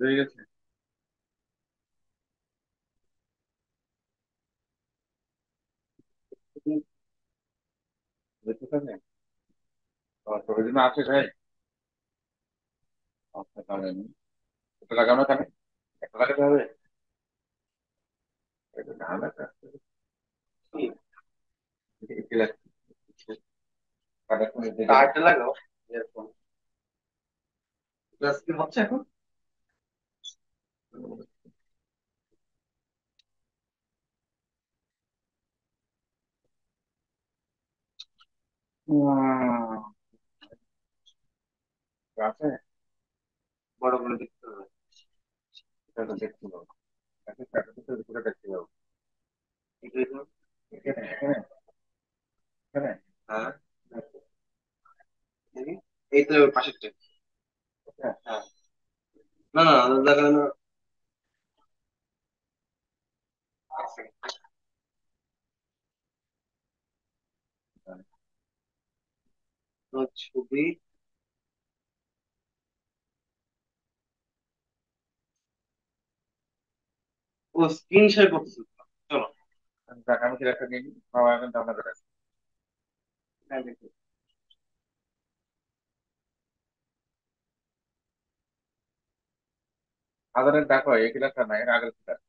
হয়ে গেছে। দেখতে থাকে। তোর জন্য আছে ভাই। আচ্ছা তাহলে এটা লাগানো কেন? একটা লাগাতে হবে। এটা না লাগাতে কি লাগছে? কার্ডটা লাগাও। এরকম প্লাস কি হচ্ছে এখন? আছে। বড় করে দেখতে হবে। এটা তো দেখতে পাবো। পুরো দেখতে পাবো। এখানে এখানে এখানে। হ্যাঁ। দেখি। এই তো পাশেরটা। হ্যাঁ। না না আলাদা লাগানো আছে। তো ছবি। ও স্ক্রিন শেয়ার করতেছে তো। চলো। আমি কি একটা নিয়ে নিই? বাবা এখন ধারণা করে আছে। হ্যাঁ দেখি। সাধারণ দেখো এই ক্লাসটা না এর আগের ক্লাস।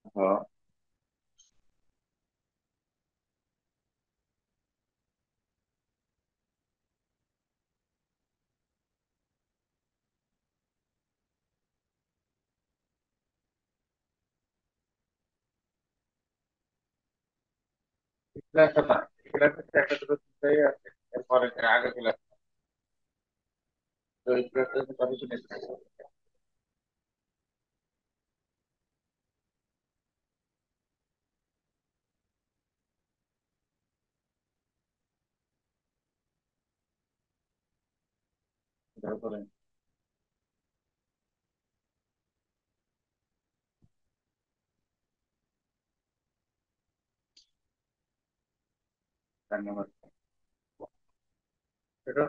হ্যাঁ। ক্লাসটা না ক্লাসটা একটা দুটো চিন্তাই আছে। এরপরে আগে ক্লাস। তো এই ক্লাসটা কথা শুনে তারপরে ধন্যবাদ। এটা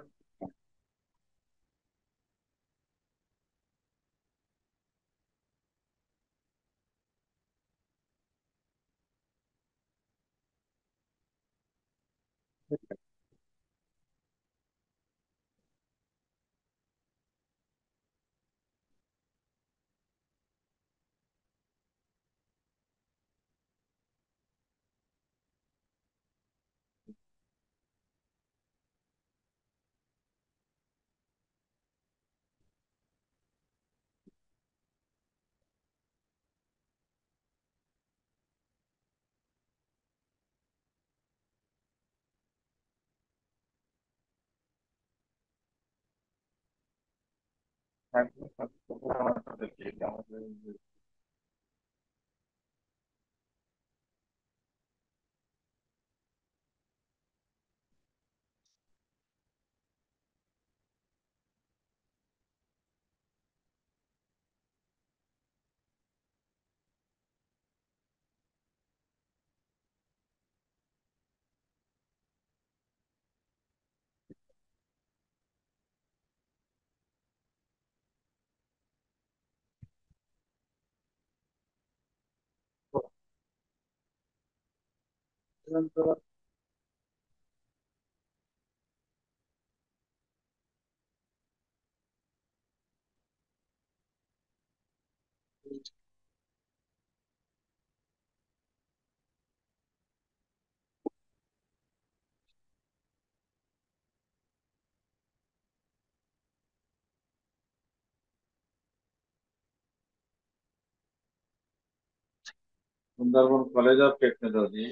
সুন্দরবন কলেজ অফ টেকনোলজি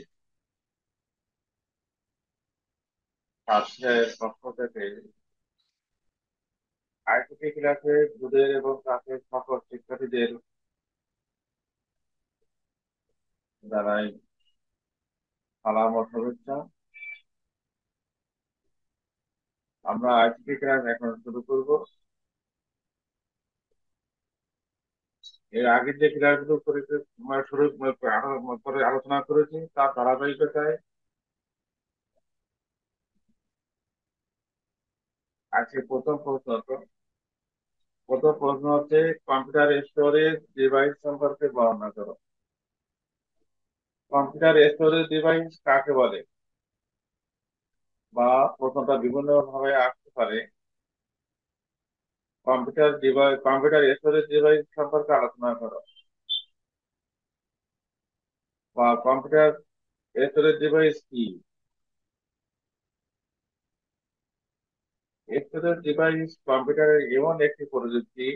পাশের পক্ষ থেকে আইসিটি ক্লাসে দুধের এবং ক্লাসের সকল শিক্ষার্থীদের জানাই সালাম ও শুভেচ্ছা। আমরা আইসিটি ক্লাস এখন শুরু করব। এর আগে যে ক্লাসগুলো করেছে শুরু করে আলোচনা করেছি তার ধারাবাহিকতায় আজকে প্রথম প্রশ্ন হচ্ছে কম্পিউটার স্টোরেজ ডিভাইস সম্পর্কে বর্ণনা করো। কম্পিউটার স্টোরেজ ডিভাইস কাকে বলে? বা প্রশ্নটা বিভিন্ন ভাবে আসতে পারে। কম্পিউটার স্টোরেজ ডিভাইস সম্পর্কে আলোচনা করো, বা কম্পিউটার স্টোরেজ ডিভাইস কি? স্টোরেজ ডিভাইস কম্পিউটারের এমন একটি প্রযুক্তি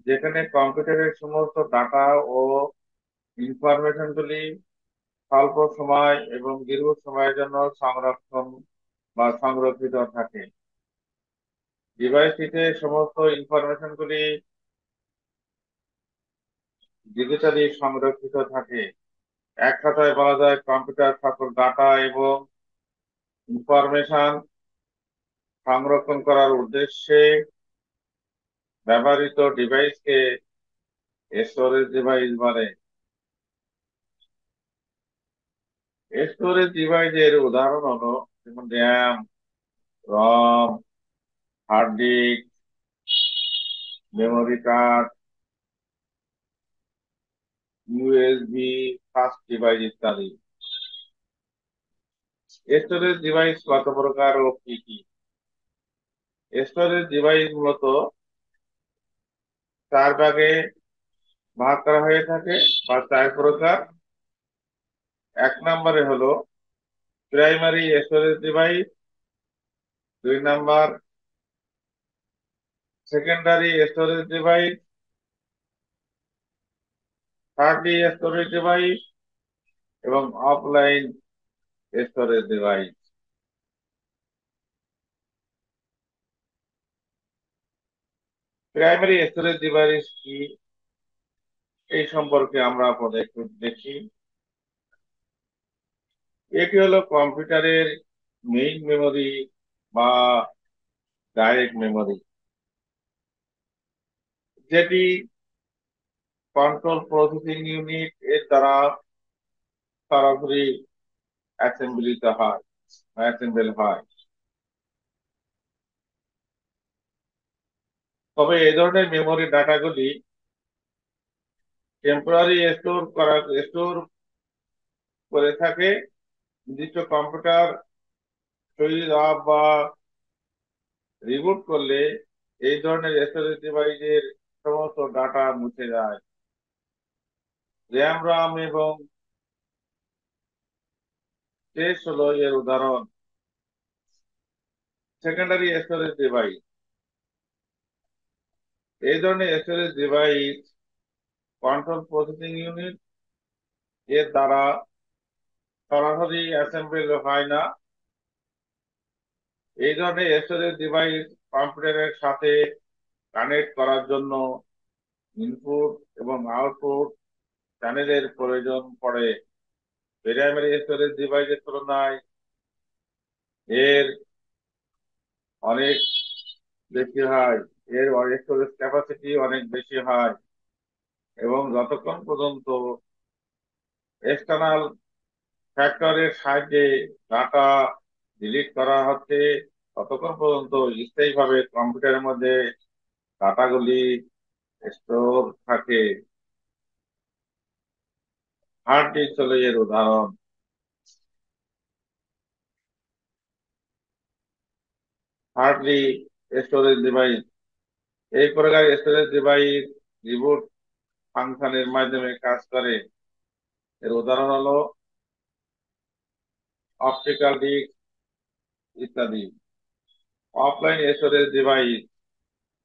যেখানে কম্পিউটারের সমস্ত ডাটা ও ইনফরমেশনগুলি স্বল্প সময় এবং দীর্ঘ সময়ের জন্য সংরক্ষণ বা সংরক্ষিত থাকে। ডিভাইসটিতে সমস্ত ইনফরমেশনগুলি ডিজিটালি সংরক্ষিত থাকে। এক কথায় বলা যায় কম্পিউটার সকল ডাটা এবং ইনফরমেশন সংরক্ষণ করার উদ্দেশ্যে ব্যবহৃত ডিভাইসকে স্টোরেজ ডিভাইস বলে। স্টোরেজ ডিভাইসের উদাহরণ হলো যেমন RAM, ROM, hard disk, memory card, USB fast device ইত্যাদি। স্টোরেজ ডিভাইস কত প্রকার ও কি কি? স্টোরেজ ডিভাইস মূলত চার ভাগে ভাগ করা হয়ে থাকে বা চার প্রকার। এক নম্বরে হলো প্রাইমারি স্টোরেজ ডিভাইস, দুই number secondary storage device, thirdly storage device এবং offline storage device. Primary storage device কি এই সম্পর্কে আমরা পরে একটু দেখি। এটি হলো কম্পিউটারের মেইন মেমোরি বা ডাইরেক্ট মেমোরি, যেটি কন্ট্রোল প্রসেসিং ইউনিট এর দ্বারা সরাসরি অ্যাসেম্বল হয়। তবে এই ধরনের মেমোরি ডাটাগুলি টেম্পোরারি স্টোর করে থাকে। নির্দিষ্ট কম্পিউটার সুইচ অফ বা রিবুট করলে এই ধরনের স্টোরেজ ডিভাইসের সমস্ত ডাটা মুছে যায়। RAM এবং ফ্ল্যাশ হলো এর উদাহরণ। সেকেন্ডারি স্টোরেজ ডিভাইস, এই ধরনের storage device control processing unit এর দ্বারা সরাসরি অ্যাসেম্বল হয় না। এই ধরনের স্টোরেজ ডিভাইস কম্পিউটারের সাথে কানেক্ট করার জন্য ইনপুট এবং আউটপুট চ্যানেলের প্রয়োজন পড়ে। প্রাইমারি স্টোরেজ ডিভাইসের তুলনায় এর অনেক বেশি হয়, এর স্টোরেজ ক্যাপাসিটি অনেক বেশি হয় এবং যতক্ষণ পর্যন্ত এক্সটার্নাল ফ্যাক্টরের সাহায্যে ডাটা ডিলিট করা হচ্ছে ততক্ষণ পর্যন্ত স্থায়ীভাবে কম্পিউটারের মধ্যে ডাটাগুলি স্টোর থাকে। হার্ড ডিস্ক হলো এর উদাহরণ। হার্ডলি স্টোরেজ ডিভাইস, এই প্রকার স্টোরেজ ডিভাইস রিবুট ফাংশনের মাধ্যমে কাজ করে। এর উদাহরণ হলো অপটিক্যাল ডিস্ক ইত্যাদি। অফলাইন স্টোরেজ ডিভাইস,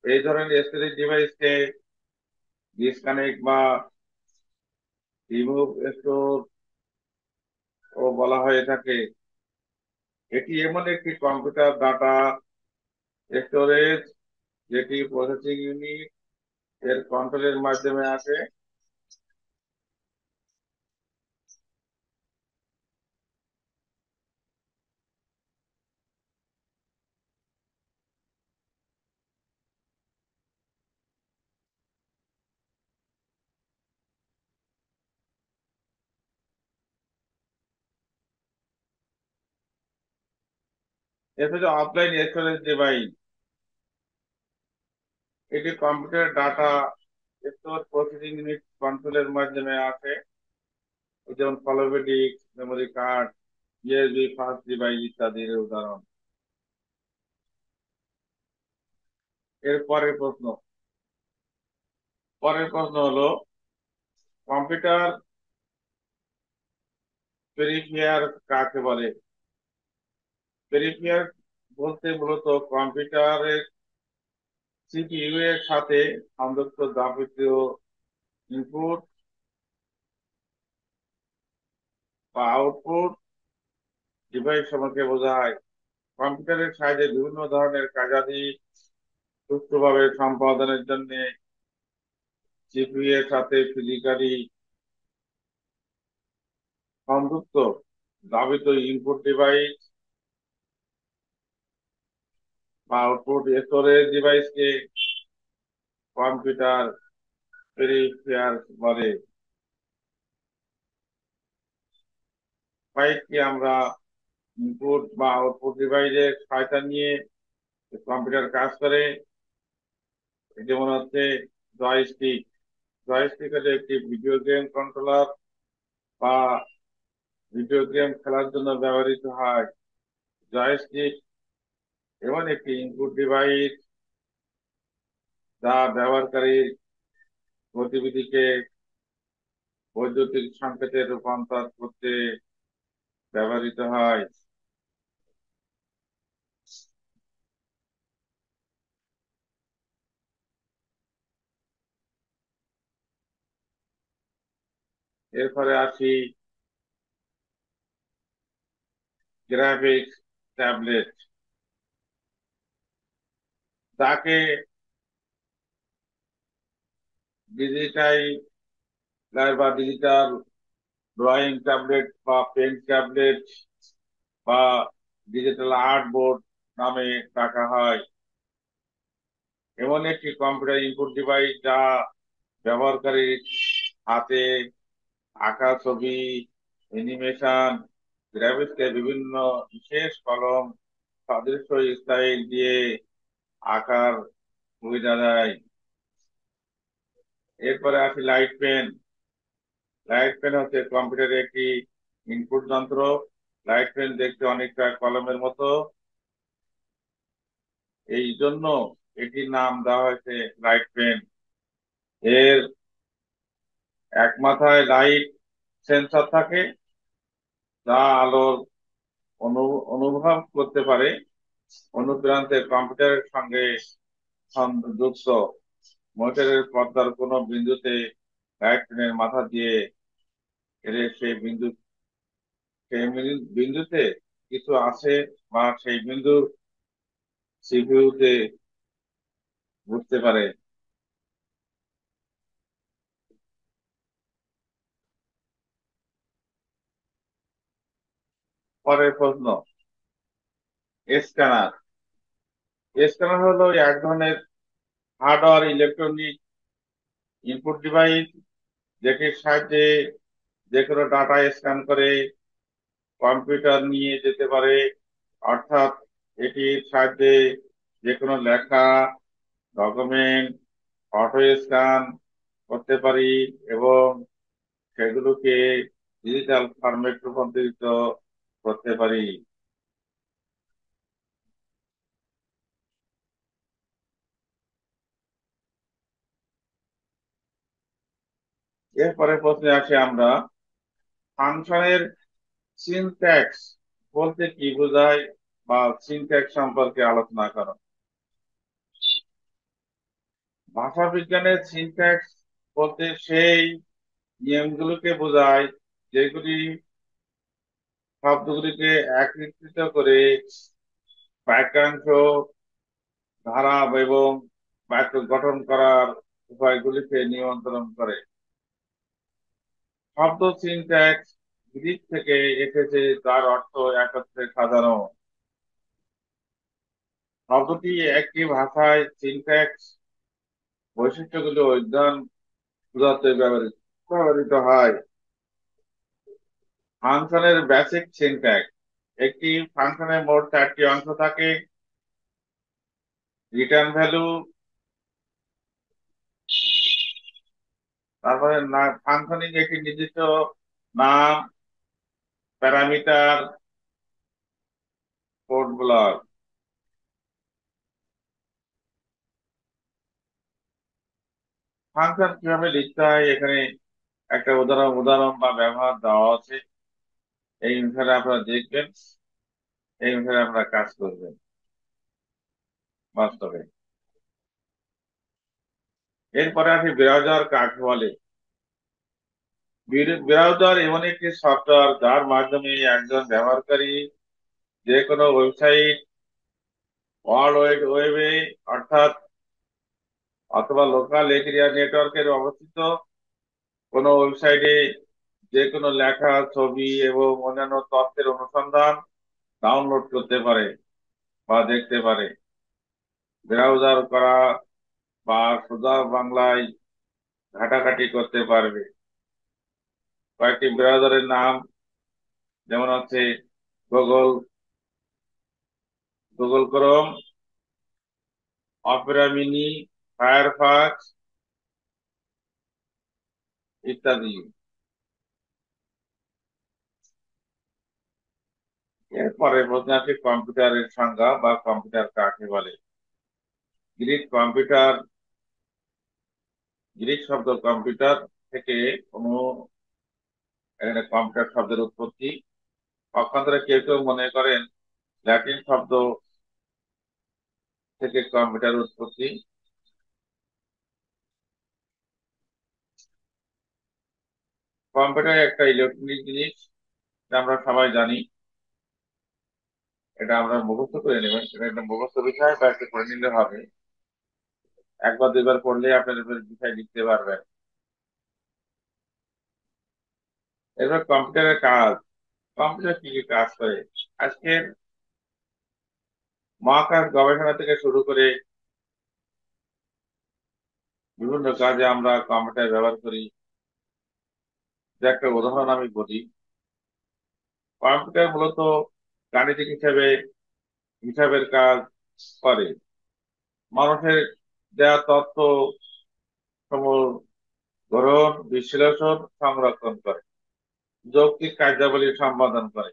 এই ধরনের স্টোরেজ ডিভাইসকে ডিসকানেক্ট বা রিমুভ স্টোর ও বলা হয়ে থাকে। এটি এমন একটি কম্পিউটার ডাটা স্টোরেজ যেটি প্রসেসিং ইউনিট এর কন্ট্রোলের মাধ্যমে আসে। এছাড়া অফলাইন স্টোরেজ ডিভাইস, এটি computer data store processing unit কন্ট্রোলের মাধ্যমে আসে, যেমন floppy disk, memory card, USB fast device ইত্যাদির উদাহরণ। এর পরের প্রশ্ন হলো কম্পিউটার পেরিফেরাল কাকে বলে? পেরিফেরাল বলতে মূলত কম্পিউটারের সিপিইউ এর সাথে সংযুক্ত যাবতীয় ইনপুট বা আউটপুট ডিভাইস সমূহকে বোঝায়। কম্পিউটারের সাহায্যে বিভিন্ন ধরনের কার্যাদি সুষ্ঠুভাবে সম্পাদনের জন্য সিপিইউ এর সাথে ফিজিক্যালি সংযুক্ত যাবতীয় ইনপুট ডিভাইস বা আউটপুট স্টোরেজ ডিভাইসকে কম্পিউটার পেরিফেরাল বলে। কয়েকটি আমরা ইনপুট বা আউটপুট ডিভাইসের সহায়তা নিয়ে কম্পিউটার কাজ করে। যেমন হচ্ছে জয়স্টিক। জয়স্টিক হচ্ছে একটি ভিডিও গেম কন্ট্রোলার বা ভিডিও গেম খেলার জন্য ব্যবহৃত হয়। জয়স্টিক এমন একটি ইনপুট ডিভাইস যা ব্যবহারকারীর গতিবিধিকে বৈদ্যুতিক সংকেতে রূপান্তর করতে ব্যবহৃত হয়। এরপরে আসি গ্রাফিক্স ট্যাবলেট, যাকে ডিজিটাল ড্রয়িং ট্যাবলেট বা পেন ট্যাবলেট বা ডিজিটাল আর্ট বোর্ড নামে ডাকা হয়। এমন একটি কম্পিউটার ইনপুট ডিভাইস যা ব্যবহারকারীর হাতে আঁকা ছবি, অ্যানিমেশন, গ্রাফিক্সকে বিভিন্ন বিশেষ কলম সাদৃশ্য স্টাইল দিয়ে আঁকার সুবিধা দেয়। এরপরে আসি লাইট পেন। লাইট পেন হচ্ছে কম্পিউটারের একটি ইনপুট যন্ত্র। লাইট পেন দেখতে অনেকটা কলমের মতো, এই জন্য এটির নাম দেওয়া হয়েছে লাইট পেন। এর এক মাথায় লাইট সেন্সর থাকে যা আলোর অনুভব করতে পারে। অনুপ্রান্তে কম্পিউটারের সঙ্গে সংযুক্ত মোটরের পর্দার কোনো বিন্দুতে লাইট পেনের মাথা দিয়ে এর সেই বিন্দুতে কিছু আছে বা সেই বিন্দু সিপিইউতে ঘুরতে পারে। পরের প্রশ্ন, স্ক্যানার। স্ক্যানার হলো এক ধরনের হার্ডওয়্যার ইলেকট্রনিক ইনপুট ডিভাইস যেটির সাহায্যে যে কোনো ডাটা স্ক্যান করে কম্পিউটার নিয়ে যেতে পারে। অর্থাৎ এটির সাহায্যে যে কোনো লেখা, ডকুমেন্ট, ফটো স্ক্যান করতে পারি এবং সেগুলোকে ডিজিটাল ফরম্যাট রূপান্তরিত করতে পারি। এরপরে প্রশ্নে আসি আমরা, ফাংশনের সিনট্যাক্স বলতে কি বোঝায় বা সিনট্যাক্স সম্পর্কে আলোচনা করো। ভাষা বিজ্ঞানের সিনট্যাক্স বলতে সেই নিয়মগুলোকে বোঝায় যেগুলি শব্দগুলিকে একত্রিত করে বাক্যাংশ, ধারা এবং বাক্য গঠন করার উপায়গুলিকে নিয়ন্ত্রণ করে। শব্দ সিনট্যাক্স গ্রিক থেকে এসেছে, যার অর্থ একত্রে সাজানো। শব্দটি একটি ভাষায় সিনট্যাক্স বৈশিষ্ট্যগুলি অধ্যয়ন বোঝাতে ব্যবহৃত হয়। ফাংশনের বেসিক সিনট্যাক্স। একটি ফাংশনের মোট 4টি অংশ থাকে: রিটার্ন ভ্যালু, তারপরে ফাংশনিং একটি নির্দিষ্ট নাম, প্যারামিটার, কোড ব্লক। ফাংশন কিভাবে লিখতে হয়, এখানে একটা উদাহরণ বা ব্যবহার দেওয়া আছে। এই অনুসারে আপনারা দেখবেন, এই অনুসারে আপনারা কাজ করবেন বাস্তবে। এরপরে আছে ব্রাউজার কাকে বলে। ব্রাউজার এমন একটি সফটওয়্যার যার মাধ্যমে একজন ব্যবহারকারী যে কোনো ওয়েবসাইট, ওয়ার্ল্ড ওয়াইড ওয়েবে অর্থাৎ অথবা লোকাল এরিয়া নেটওয়ার্কের অবস্থিত কোনো ওয়েবসাইটে যে কোনো লেখা, ছবি এবং অন্যান্য তথ্যের অনুসন্ধান, ডাউনলোড করতে পারে বা দেখতে পারে। ব্রাউজার করা বা সোজা বাংলায় ঘাটাঘাটি করতে পারবে। কয়েকটি ব্রাউজারের নাম যেমন হচ্ছে Google, Google Chrome, Opera mini, Firefox ইত্যাদি। এরপরে প্রশ্ন আছে কম্পিউটারের সংজ্ঞা বা কম্পিউটার কাকে বলে। গ্রিক কম্পিউটার, গ্রিক শব্দ কম্পিউটার থেকে কোনো এখানে কম্পিউটার শব্দের উৎপত্তি। পক্ষান্তরে কেউ কেউ মনে করেন ল্যাটিন শব্দ থেকে কম্পিউটার উৎপত্তি। কম্পিউটার একটা ইলেকট্রনিক জিনিস, এটা আমরা সবাই জানি। এটা আমরা মুখস্থ করে নেবেন, এটা একটা মুখস্থ বিষয় বা একটা করে নিলে হবে। একবার দুইবার পড়লে আপনার বিষয় লিখতে পারবেন। এবার কম্পিউটারের কাজ। কম্পিউটার কি কি কাজ করে? আজকের মহাকাশ গবেষণা থেকে শুরু করে বিভিন্ন কাজে আমরা কম্পিউটার ব্যবহার করি। যে একটা উদাহরণ আমি বলি, কম্পিউটার মূলত গাণিতিক হিসাবের কাজ করে। মানুষের দেওয়া তথ্য সমূহ গ্রহণ, বিশ্লেষণ, সংরক্ষণ করে, যৌক্তিক কার্যাবলী সম্পাদন করে।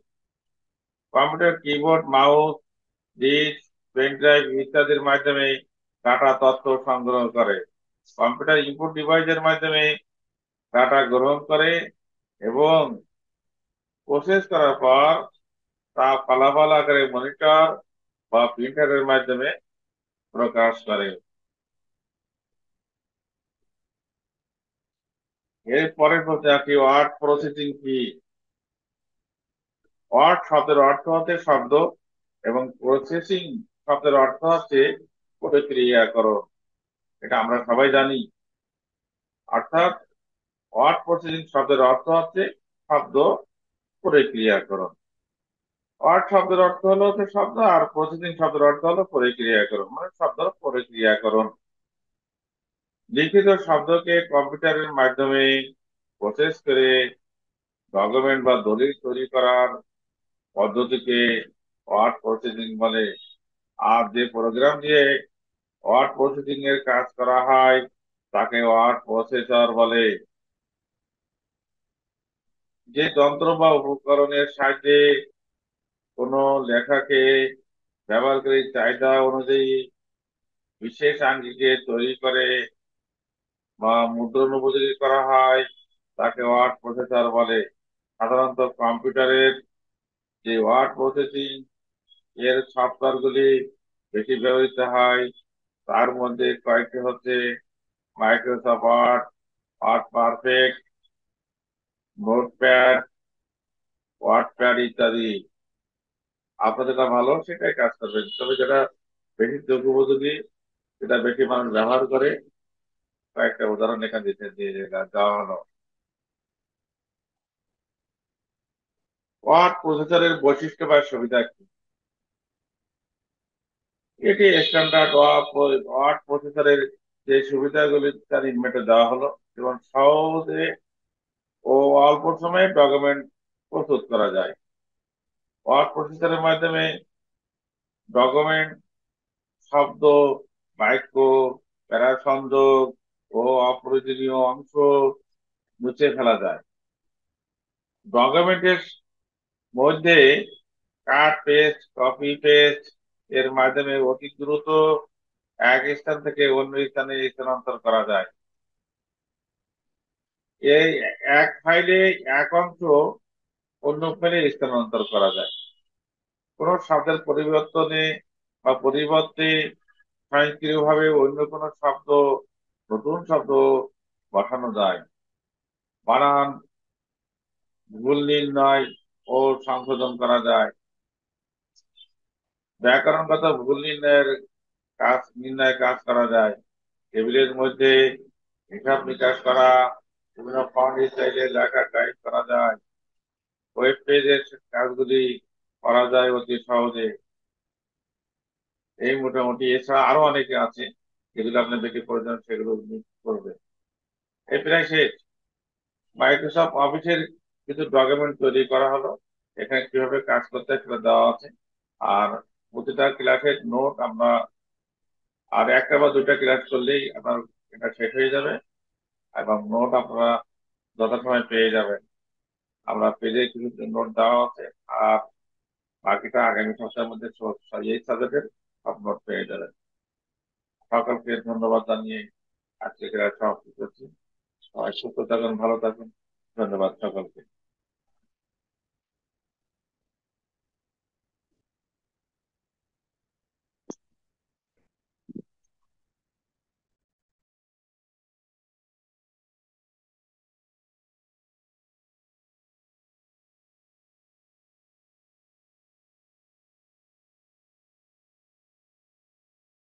Computer keyboard, mouse, disk, pen drive ইত্যাদির মাধ্যমে ডাটা তথ্য সংগ্রহ করে। কম্পিউটার ইনপুট ডিভাইসের মাধ্যমে ডাটা গ্রহণ করে এবং প্রসেস করার পর তা ফলাফল আকারে মনিটর বা প্রিন্টারের মাধ্যমে প্রকাশ করে। এর পরের প্রশ্ন আছে ওয়ার্ড প্রসেসিং কি। ওয়ার্ড শব্দের অর্থ হচ্ছে শব্দ এবং প্রসেসিং শব্দের অর্থ হচ্ছে প্রক্রিয়াকরণ। এটা আমরা সবাই জানি। অর্থাৎ ওয়ার্ড প্রসেসিং শব্দের অর্থ হচ্ছে শব্দ প্রক্রিয়াকরণ। ওয়ার্ড শব্দের অর্থ হলো হচ্ছে শব্দ, আর প্রসেসিং শব্দের অর্থ হলো প্রক্রিয়াকরণ, মানে শব্দ প্রক্রিয়াকরণ। লিখিত শব্দকে কম্পিউটারের মাধ্যমে প্রসেস করে ডকুমেন্ট বা দলিল তৈরি করার পদ্ধতিকে ওয়ার্ড প্রসেসিং বলে। আর যে প্রোগ্রাম দিয়ে ওয়ার্ড প্রসেসিং এর কাজ করা হয় তাকে ওয়ার্ড প্রসেসর বলে। যে যন্ত্র বা উপকরণের সাহায্যে কোনো লেখাকে ব্যবহারকারীর চাহিদা অনুযায়ী বিশেষ আঙ্গিকে তৈরি করে বা মুদ্রণ উপযোগী করা হয় তাকে ওয়ার্ড প্রসেসর বলে। সাধারণত কম্পিউটারের যে ওয়ার্ড প্রসেসিং এর সফটওয়্যার গুলি বেশি ব্যবহৃত হয়, তার মধ্যে কয়েকটি হচ্ছে Microsoft Word, WordPerfect, Notepad, WordPad ইত্যাদি। আপনার যেটা ভালো সেটাই কাজ করবেন, তবে যেটা বেশি যোগ্যোপযোগী, যেটা বেশি মানুষ ব্যবহার করে, কয়েকটা উদাহরণ এখানে দিতে দিয়ে দেওয়া হলো। ওয়ার্ড প্রসেসরের বৈশিষ্ট্য বা সুবিধা কি? এটি স্ট্যান্ডার্ড ওয়ার্ড প্রসেসরের যে সুবিধাগুলি তার ইনভেন্টে দেওয়া হলো, এবং সহজে ও অল্প সময়ে ডকুমেন্ট প্রস্তুত করা যায়। ওয়ার্ড প্রসেসরের মাধ্যমে ডকুমেন্ট, শব্দ, বাক্য, প্যারা সংযোগ ও অপ্রয়োজনীয় অংশ মুছে ফেলা যায়। ডকুমেন্টের মধ্যে কাট পেস্ট, কপি পেস্ট এর মাধ্যমে অতি দ্রুত এক স্থান থেকে অন্য স্থানে স্থানান্তর করা যায়। এই এক ফাইলে এক অংশ অন্য ফাইলে স্থানান্তর করা যায়। কোন শব্দের পরিবর্তনে বা পরিবর্তে স্বয়ংক্রিয়ভাবে অন্য কোনো শব্দ, নতুন শব্দ বসানো যায়। বানান ভুল নির্ণয় ও সংশোধন করা যায়। ব্যাকরণগত ভুল নির্ণয়ের কাজ করা যায়। টেবিলের মধ্যে হিসাব নিকাশ করা, বিভিন্ন ফন্ট স্টাইলে লেখা টাইপ করা যায়। ওয়েব পেজের কাজগুলি করা যায় অতি সহজে। এই মোটামুটি, এছাড়া আরো অনেকে আছে যেগুলো আপনার বেশি প্রয়োজন সেগুলো করবে। এই প্রায় শেষ। মাইক্রোসফট অফিসের কিছু ডকুমেন্ট তৈরি করা হলো, এখানে কিভাবে কাজ করতে হয় সেটা দেওয়া আছে। আর প্রতিটা ক্লাসের নোট আমরা আর একটা বা দুইটা ক্লাস করলেই আপনার এটা শেষ হয়ে যাবে, এবং নোট আপনারা যথাসময় পেয়ে যাবেন। আমরা পেজে কিছু নোট দেওয়া আছে, আর বাকিটা আগামী সপ্তাহের মধ্যে এই সাবজেক্টের সব নোট পেয়ে যাবেন। সকলকে ধন্যবাদ জানিয়ে আজকে ক্লাস সমাপ্ত করছি। সবাই সুস্থ থাকুন, ভালো থাকুন। ধন্যবাদ সকলকে।